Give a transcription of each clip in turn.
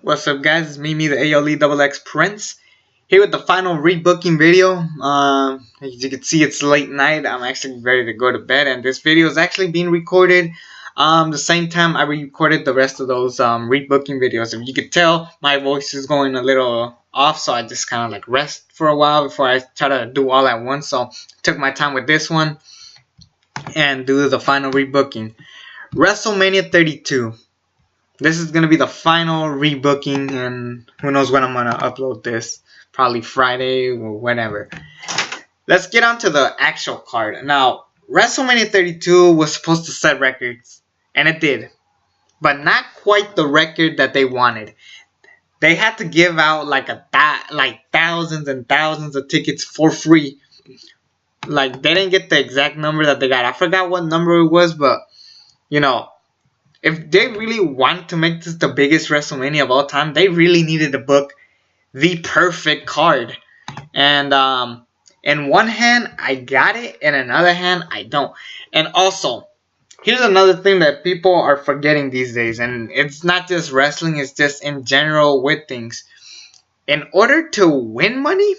What's up, guys? It's me, the ALE Double X Prince, here with the final rebooking video. As you can see, it's late night. I'm actually ready to go to bed, and this video is actually being recorded the same time I recorded the rest of those rebooking videos. If you could tell, my voice is going a little off, so I just kind of like rest for a while before I try to do all at once. So I took my time with this one and do the final rebooking. WrestleMania 32. This is going to be the final rebooking, and who knows when I'm going to upload this. Probably Friday or whenever. Let's get on to the actual card. Now, WrestleMania 32 was supposed to set records, and it did. But not quite the record that they wanted. They had to give out like thousands and thousands of tickets for free. Like, they didn't get the exact number that they got. I forgot what number it was, but, you know, if they really want to make this the biggest WrestleMania of all time, they really needed to book the perfect card. And in one hand, I got it. In another hand, I don't. And also, here's another thing that people are forgetting these days. And it's not just wrestling, it's just in general with things. In order to win money,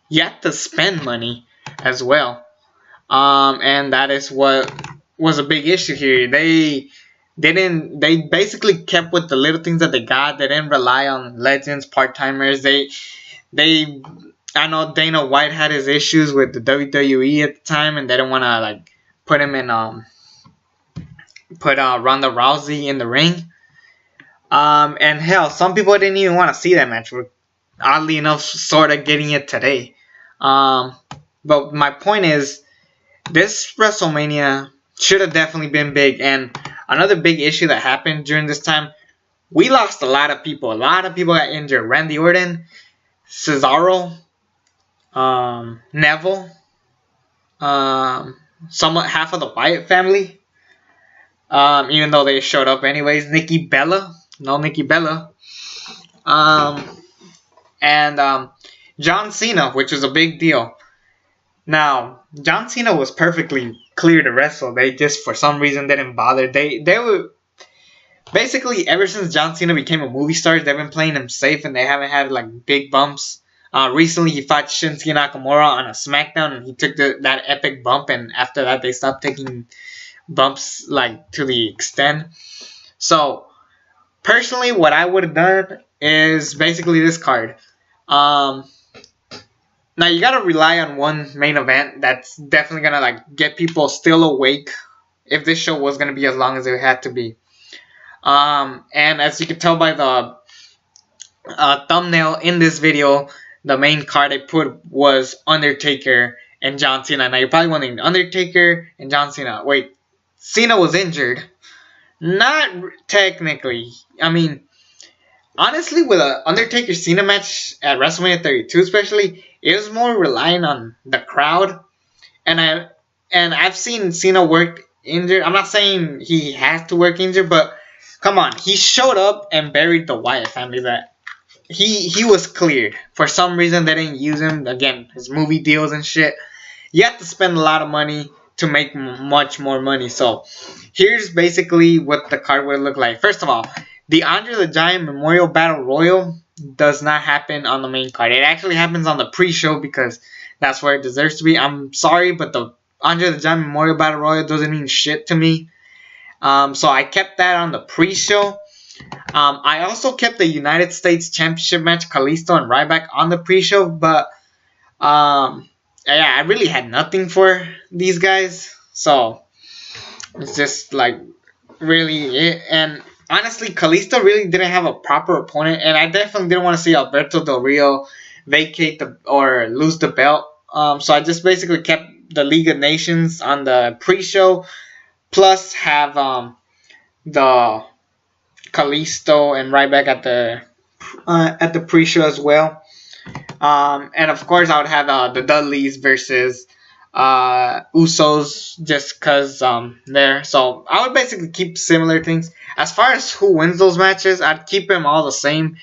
you have to spend money as well. And that is what was a big issue here. They basically kept with the little things that they got. They didn't rely on legends, part-timers. I know Dana White had his issues with the WWE at the time, and they didn't want to like put him in Ronda Rousey in the ring. And hell, some people didn't even want to see that match. We're oddly enough sort of getting it today. But my point is, this WrestleMania should have definitely been big. And another big issue that happened during this time, we lost a lot of people. A lot of people got injured. Randy Orton, Cesaro, Neville, half of the Wyatt family. Even though they showed up anyways. Nikki Bella. And John Cena, which was a big deal. Now, John Cena was perfectly clear to wrestle. They just, for some reason, didn't bother. They were basically, ever since John Cena became a movie star, they've been playing him safe, and they haven't had like big bumps. Recently, he fought Shinsuke Nakamura on a SmackDown, and he took that epic bump, and after that, they stopped taking bumps like to the extent. So, personally, what I would have done is basically this card. Now, you gotta rely on one main event that's definitely gonna like get people still awake if this show was gonna be as long as it had to be. And as you can tell by the thumbnail in this video, the main card I put was Undertaker and John Cena. Now, you're probably wondering, Undertaker and John Cena. Wait, Cena was injured. Not technically. I mean, honestly, with an Undertaker-Cena match at WrestleMania 32 especially, it was more relying on the crowd. And I've seen Cena work injured. I'm not saying he has to work injured, but come on. He showed up and buried the Wyatt family. That he was cleared. For some reason, they didn't use him. Again, his movie deals and shit. You have to spend a lot of money to make much more money. So, here's basically what the card would look like. First of all, the Andre the Giant Memorial Battle Royal does not happen on the main card. It actually happens on the pre-show because that's where it deserves to be. I'm sorry, but the Andre the Giant Memorial Battle Royal doesn't mean shit to me. So I kept that on the pre-show. I also kept the United States Championship match, Kalisto and Ryback, on the pre-show. But yeah, I really had nothing for these guys. So it's just like really it. And honestly, Kalisto really didn't have a proper opponent, and I definitely didn't want to see Alberto Del Rio vacate or lose the belt. So I just basically kept the League of Nations on the pre-show, plus have the Kalisto and Ryback at the pre-show as well. And of course, I would have the Dudleys versus Usos, just because there. So I would basically keep similar things. As far as who wins those matches, I'd keep them all the same.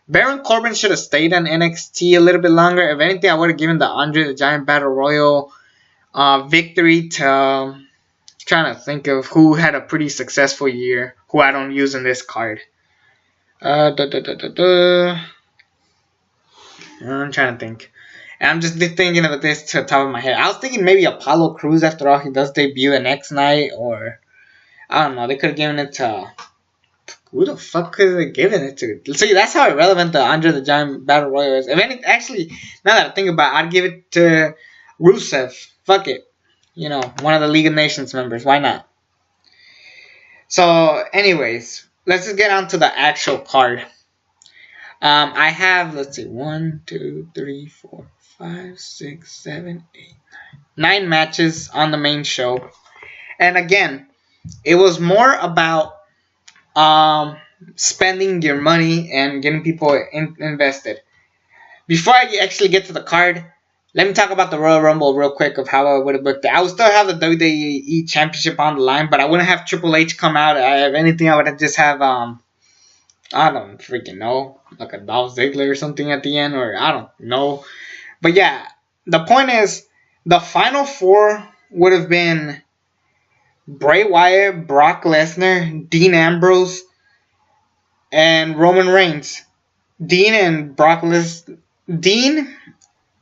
Baron Corbin should have stayed on NXT a little bit longer. If anything, I would have given the Andre the Giant Battle Royal victory to trying to think of who had a pretty successful year, who I don't use in this card. Da, da, da, da, da. I'm trying to think. And I'm just thinking of this to the top of my head. I was thinking maybe Apollo Crews after all he does debut the next night, or I don't know. They could have given it to who the fuck could they given it to? See, that's how irrelevant the Andre the Giant Battle Royal is. If any, actually, now that I think about it, I'd give it to Rusev. Fuck it. You know, one of the League of Nations members. Why not? So, anyways, let's just get on to the actual card. I have, let's see, 1, 2, 3, 4, 5, 6, 7, 8, 9 matches on the main show. And again, it was more about spending your money and getting people invested. Before I actually get to the card, let me talk about the Royal Rumble real quick of how I would have booked it. I would still have the WWE Championship on the line, but I wouldn't have Triple H come out. If anything, I would just have I don't freaking know, like a Dolph Ziggler or something at the end, or I don't know. But yeah, the point is, the final 4 would have been Bray Wyatt, Brock Lesnar, Dean Ambrose, and Roman Reigns. Dean,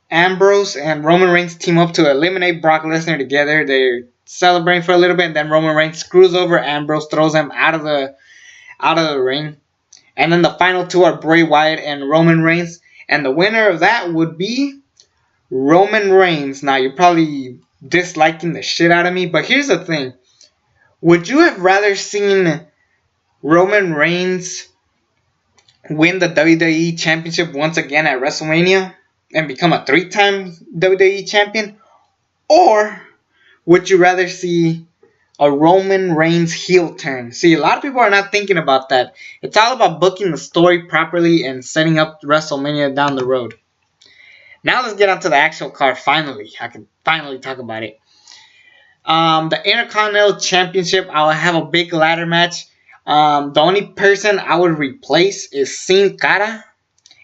Ambrose, and Roman Reigns team up to eliminate Brock Lesnar together. They're celebrating for a little bit, and then Roman Reigns screws over Ambrose, throws him out of the ring. And then the final 2 are Bray Wyatt and Roman Reigns. And the winner of that would be Roman Reigns. Now, you're probably disliking the shit out of me, but here's the thing. Would you have rather seen Roman Reigns win the WWE Championship once again at WrestleMania and become a 3-time WWE Champion? Or would you rather see a Roman Reigns heel turn? See, a lot of people are not thinking about that. It's all about booking the story properly and setting up WrestleMania down the road. Now let's get onto the actual card. Finally, I can finally talk about it. The Intercontinental Championship, I'll have a big ladder match. The only person I would replace is Sin Cara,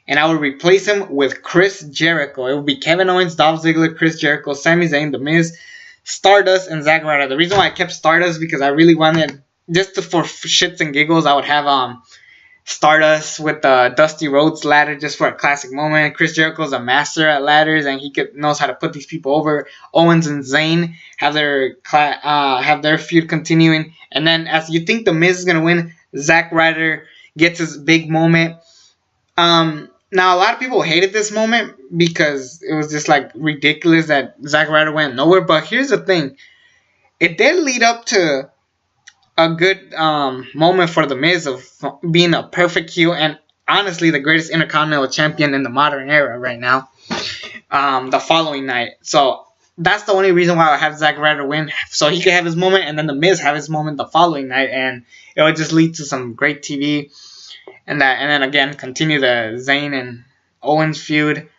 and I would replace him with Chris Jericho. It would be Kevin Owens, Dolph Ziggler, Chris Jericho, Sami Zayn, The Miz, Stardust, and Zack Ryder. The reason why I kept Stardust because I really wanted, just for shits and giggles, I would have Stardust with the Dusty Rhodes ladder just for a classic moment. Chris Jericho's a master at ladders, and he knows how to put these people over. Owens and Zayn have their feud continuing, and then as you think The Miz is gonna win, Zack Ryder gets his big moment. Now a lot of people hated this moment because it was just like ridiculous that Zack Ryder went nowhere. But here's the thing, it did lead up to a good moment for The Miz of being a perfect heel and honestly the greatest Intercontinental Champion in the modern era right now. The following night, so that's the only reason why I have Zack Ryder win, so he could have his moment and then The Miz have his moment the following night, and it would just lead to some great TV. And then again continue the Zayn and Owens feud.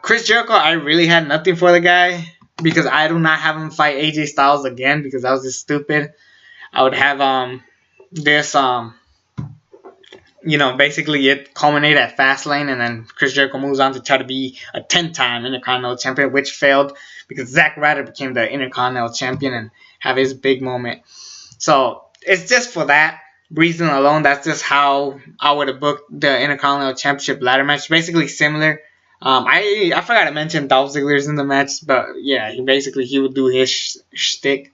Chris Jericho, I really had nothing for the guy because I do not have him fight AJ Styles again because that was just stupid. I would have this basically it culminate at Fastlane, and then Chris Jericho moves on to try to be a 10-time Intercontinental Champion, which failed because Zack Ryder became the Intercontinental Champion and have his big moment. So it's just for that reason alone. That's just how I would have booked the Intercontinental Championship ladder match. Basically similar. I forgot to mention Dolph Ziggler's in the match, but yeah, he would do his shtick.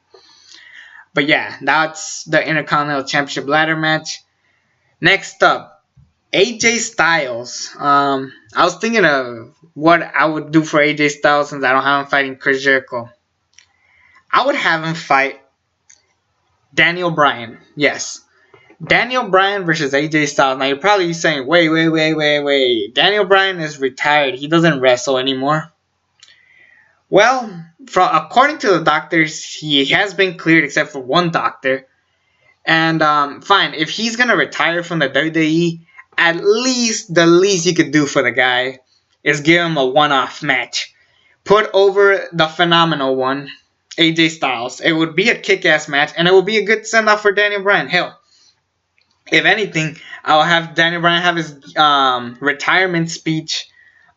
But yeah, that's the Intercontinental Championship ladder match. Next up, AJ Styles. I was thinking of what I would do for AJ Styles since I don't have him fighting Chris Jericho. I would have him fight Daniel Bryan. Yes. Daniel Bryan versus AJ Styles. Now you're probably saying, wait. Daniel Bryan is retired. He doesn't wrestle anymore. Well, according to the doctors, he has been cleared except for one doctor. And fine, if he's going to retire from the WWE, at least the least you could do for the guy is give him a one-off match. Put over the phenomenal one, AJ Styles. It would be a kick-ass match, and it would be a good send-off for Daniel Bryan. Hell, if anything, I'll have Daniel Bryan have his retirement speech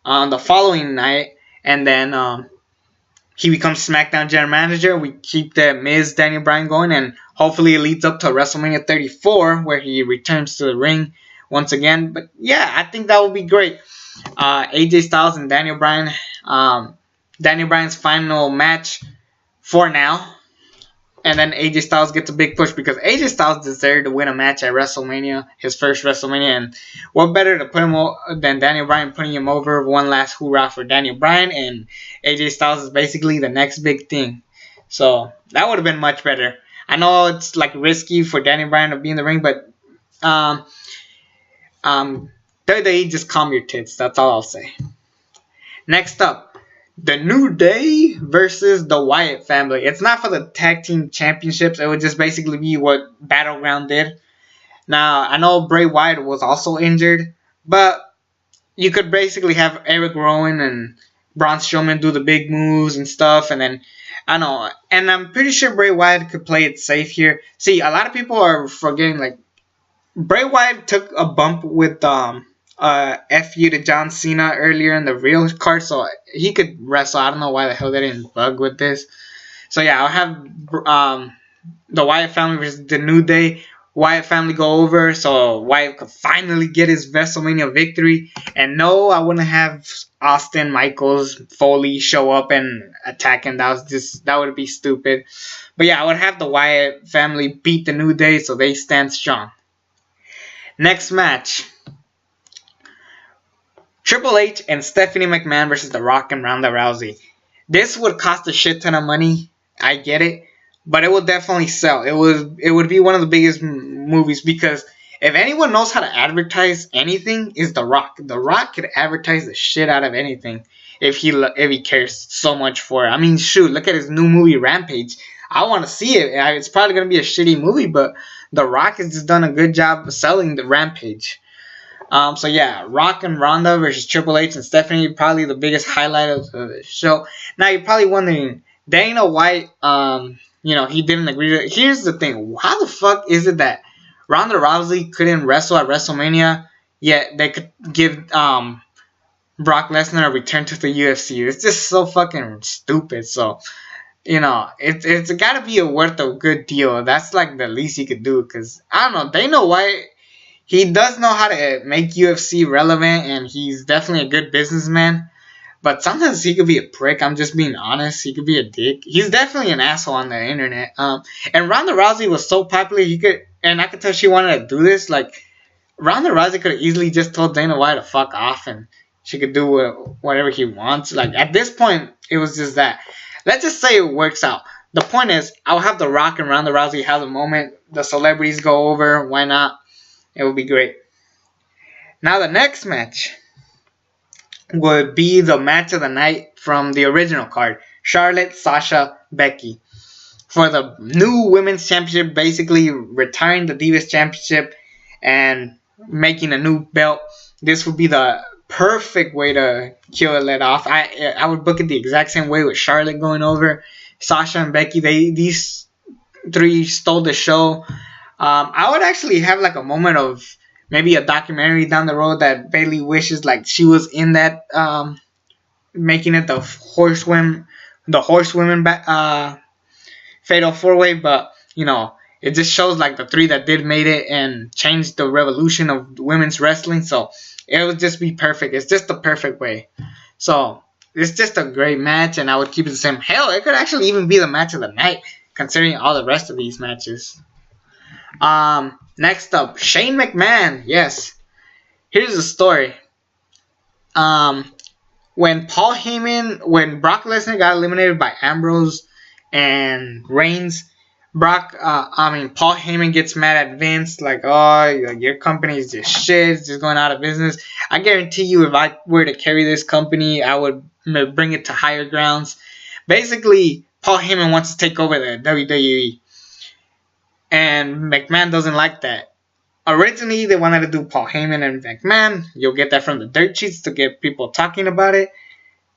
on the following night, and then he becomes SmackDown General Manager. We keep the Miz Daniel Bryan going, and hopefully it leads up to WrestleMania 34, where he returns to the ring once again. But yeah, I think that would be great. AJ Styles and Daniel Bryan. Daniel Bryan's final match for now. And then AJ Styles gets a big push because AJ Styles deserved to win a match at WrestleMania, his first WrestleMania. And what better to put him than Daniel Bryan putting him over? One last hoorah for Daniel Bryan. And AJ Styles is basically the next big thing. So that would have been much better. I know it's like risky for Daniel Bryan to be in the ring, but WWE, just calm your tits. That's all I'll say. Next up, The New Day versus the Wyatt Family. It's not for the tag team championships. It would just basically be what Battleground did. Now, I know Bray Wyatt was also injured, but you could basically have Eric Rowan and Braun Strowman do the big moves and stuff, and then I know, and I'm pretty sure Bray Wyatt could play it safe here. See, a lot of people are forgetting, like, Bray Wyatt took a bump with FU to John Cena earlier in the real card, so he could wrestle. I don't know why the hell they didn't bug with this. So yeah, I'll have the Wyatt Family versus the New Day. Wyatt Family go over, so Wyatt could finally get his WrestleMania victory. And no, I wouldn't have Austin, Michaels, Foley show up and attack him. That would be stupid. But yeah, I would have the Wyatt Family beat the New Day, so they stand strong. Next match, Triple H and Stephanie McMahon versus The Rock and Ronda Rousey. This would cost a shit ton of money. I get it. But it would definitely sell. It would be one of the biggest movies because if anyone knows how to advertise anything, is The Rock. The Rock could advertise the shit out of anything if he cares so much for it. I mean, shoot, look at his new movie Rampage. I want to see it. It's probably going to be a shitty movie, but The Rock has just done a good job of selling the Rampage. So yeah, Rock and Ronda versus Triple H and Stephanie, probably the biggest highlight of the show. Now you're probably wondering, Dana White, he didn't agree to it. Here's the thing. How the fuck is it that Ronda Rousey couldn't wrestle at WrestleMania, yet they could give Brock Lesnar a return to the UFC? It's just so fucking stupid. So, it's got to be worth a good deal. That's like the least he could do. Because, I don't know, Dana White, he does know how to make UFC relevant, and he's definitely a good businessman. But sometimes he could be a prick. I'm just being honest. He could be a dick. He's definitely an asshole on the internet. And Ronda Rousey was so popular, I could tell she wanted to do this. Like, Ronda Rousey could have easily just told Dana White to fuck off, and she could do whatever he wants. Like, at this point, it was just that. Let's just say it works out. The point is, I'll have The Rock and Ronda Rousey have a moment. The celebrities go over. Why not? It would be great. Now, the next match would be the match of the night from the original card. Charlotte, Sasha, Becky. For the new Women's Championship, basically retiring the Divas Championship and making a new belt. This would be the perfect way to kill it let off. I would book it the exact same way with Charlotte going over. Sasha and Becky, these three stole the show. I would actually have like a moment of maybe a documentary down the road that Bayley wishes like she was in that, making it the horsewomen fatal 4-way. But it just shows like the three that did made it and changed the revolution of women's wrestling. So it would just be perfect. It's just the perfect way. So it's just a great match, and I would keep it the same. Hell, it could actually even be the match of the night considering all the rest of these matches. Next up, Shane McMahon. Yes. Here's the story. When Brock Lesnar got eliminated by Ambrose and Reigns, Paul Heyman gets mad at Vince, like, oh, your company is just shit, it's just going out of business. I guarantee you, if I were to carry this company, I would bring it to higher grounds. Basically, Paul Heyman wants to take over the WWE. And McMahon doesn't like that. Originally, they wanted to do Paul Heyman and McMahon. You'll get that from the dirt sheets to get people talking about it.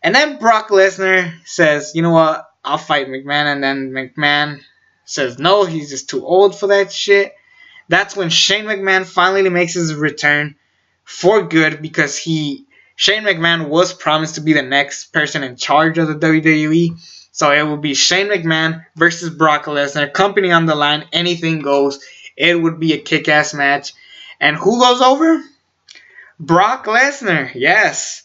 And then Brock Lesnar says, you know what, I'll fight McMahon. And then McMahon says no, he's just too old for that shit. That's when Shane McMahon finally makes his return for good, because Shane McMahon was promised to be the next person in charge of the WWE. So it will be Shane McMahon versus Brock Lesnar. Company on the line. Anything goes. It would be a kick-ass match. And who goes over? Brock Lesnar. Yes.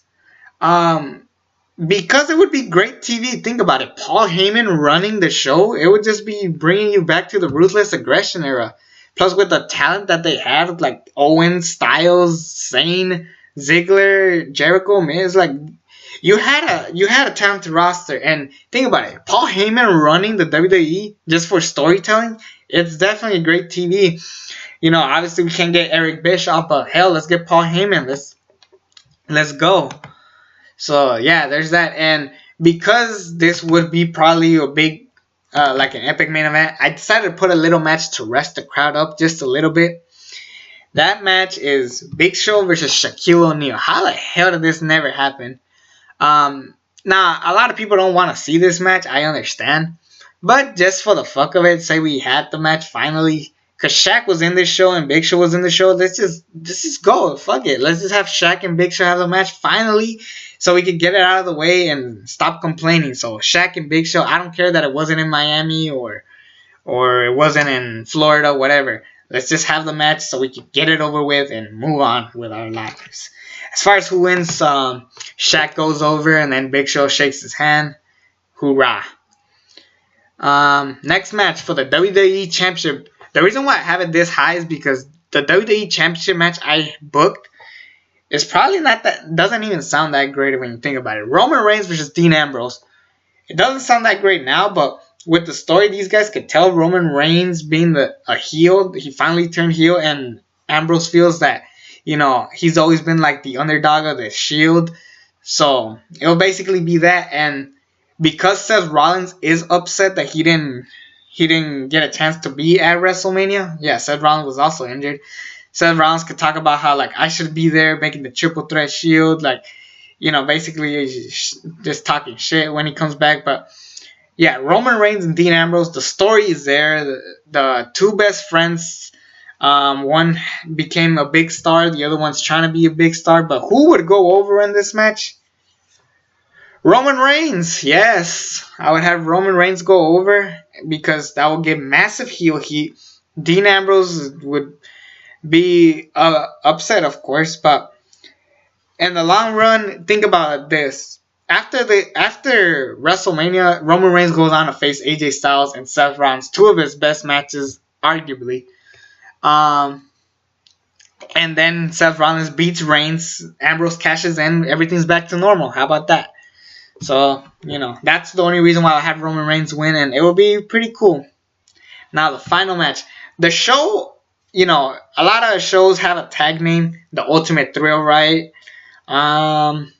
Because it would be great TV. Think about it. Paul Heyman running the show. It would just be bringing you back to the Ruthless Aggression era. Plus, with the talent that they have, like Owens, Styles, Zayn, Ziggler, Jericho, Miz, like you had a talented roster. And think about it. Paul Heyman running the WWE just for storytelling. It's definitely great TV. Obviously we can't get Eric Bischoff, but hell, let's get Paul Heyman. Let's go. So yeah, there's that. And because this would be probably a big, like an epic main event, I decided to put a little match to rest the crowd up just a little bit. That match is Big Show versus Shaquille O'Neal. How the hell did this never happen? Now, a lot of people don't want to see this match. I understand. But just for the fuck of it, say we had the match finally. Because Shaq was in this show and Big Show was in the show. Let's just go. Fuck it. Let's just have Shaq and Big Show have the match finally so we can get it out of the way and stop complaining. So Shaq and Big Show, I don't care that it wasn't in Miami or it wasn't in Florida, whatever. Let's just have the match so we can get it over with and move on with our lives. As far as who wins, Shaq goes over and then Big Show shakes his hand. Hoorah. Next match for the WWE Championship. The reason why I have it this high is because the WWE Championship match I booked is probably doesn't even sound that great when you think about it. Roman Reigns versus Dean Ambrose. It doesn't sound that great now, but with the story these guys could tell, Roman Reigns being a heel, he finally turned heel, and Ambrose feels that, he's always been like the underdog of the Shield. So it'll basically be that, and because Seth Rollins is upset that he didn't get a chance to be at WrestleMania. Yeah, Seth Rollins was also injured. Seth Rollins could talk about how, like, I should be there making the triple threat Shield. Like, basically just talking shit when he comes back. But, yeah, Roman Reigns and Dean Ambrose, the story is there. The two best friends, one became a big star. The other one's trying to be a big star. But who would go over in this match? Roman Reigns, yes. I would have Roman Reigns go over because that will give massive heel heat. Dean Ambrose would be upset, of course, but in the long run, think about this. After WrestleMania, Roman Reigns goes on to face AJ Styles and Seth Rollins, two of his best matches, arguably. And then Seth Rollins beats Reigns, Ambrose cashes in, everything's back to normal. How about that? So, that's the only reason why I have Roman Reigns win, and it will be pretty cool. Now, the final match. The show, a lot of shows have a tag name. The Ultimate Thrill, right? I'm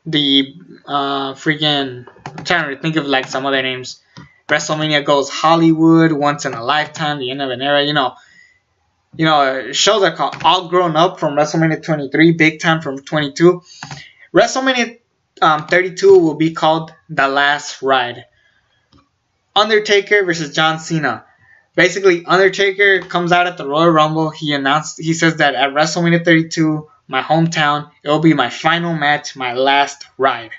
trying to think of, like, some other names. WrestleMania Goes Hollywood, Once in a Lifetime, The End of an Era, shows are called All Grown Up from WrestleMania 23, Big Time from 22. WrestleMania 32 will be called The Last Ride. Undertaker versus John Cena. Basically, Undertaker comes out at the Royal Rumble. He says that at WrestleMania 32, my hometown, it will be my final match, my last ride.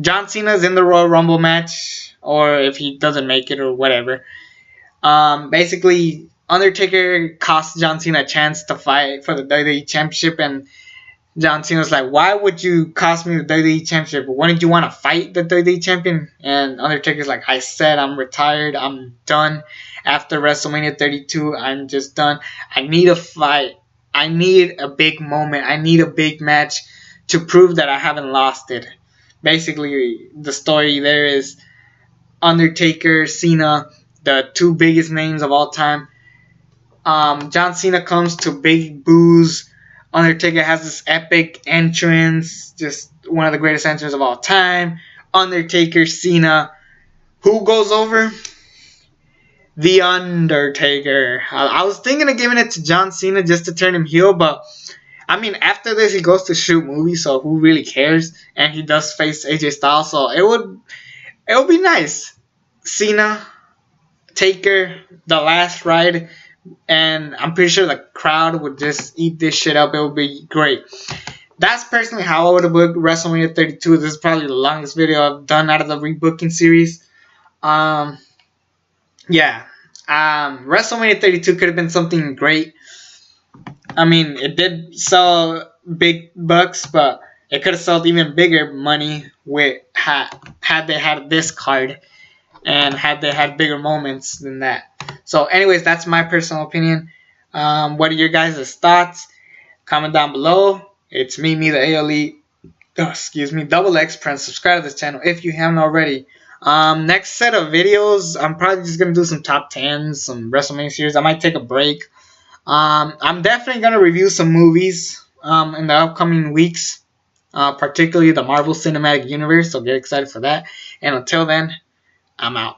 John Cena's in the Royal Rumble match, or if he doesn't make it or whatever. Basically, Undertaker cost John Cena a chance to fight for the WWE Championship, and John Cena's like, why would you cost me the WWE Championship? Wouldn't you want to fight the WWE Champion? And Undertaker's like, I said I'm retired. I'm done. After WrestleMania 32, I'm just done. I need a fight. I need a big moment. I need a big match to prove that I haven't lost it. Basically, the story there is Undertaker, Cena, the two biggest names of all time. John Cena comes to big boos. Undertaker has this epic entrance, just one of the greatest entrances of all time. Undertaker, Cena. Who goes over? The Undertaker. I was thinking of giving it to John Cena just to turn him heel, but I mean, after this, he goes to shoot movies, so who really cares? And he does face AJ Styles, so it would be nice. Cena, Taker, The Last Ride. And I'm pretty sure the crowd would just eat this shit up. It would be great. That's personally how I would have booked WrestleMania 32. This is probably the longest video I've done out of the rebooking series. WrestleMania 32 could have been something great. I mean, it did sell big bucks, but it could have sold even bigger money with had they had this card and had they had bigger moments than that. So, anyways, that's my personal opinion. What are your guys' thoughts? Comment down below. It's me, the ALE. Excuse me, Double X. Press subscribe to this channel if you haven't already. Next set of videos, I'm probably just gonna do some top 10s, some WrestleMania series. I might take a break. I'm definitely gonna review some movies in the upcoming weeks, particularly the Marvel Cinematic Universe. So get excited for that. And until then, I'm out.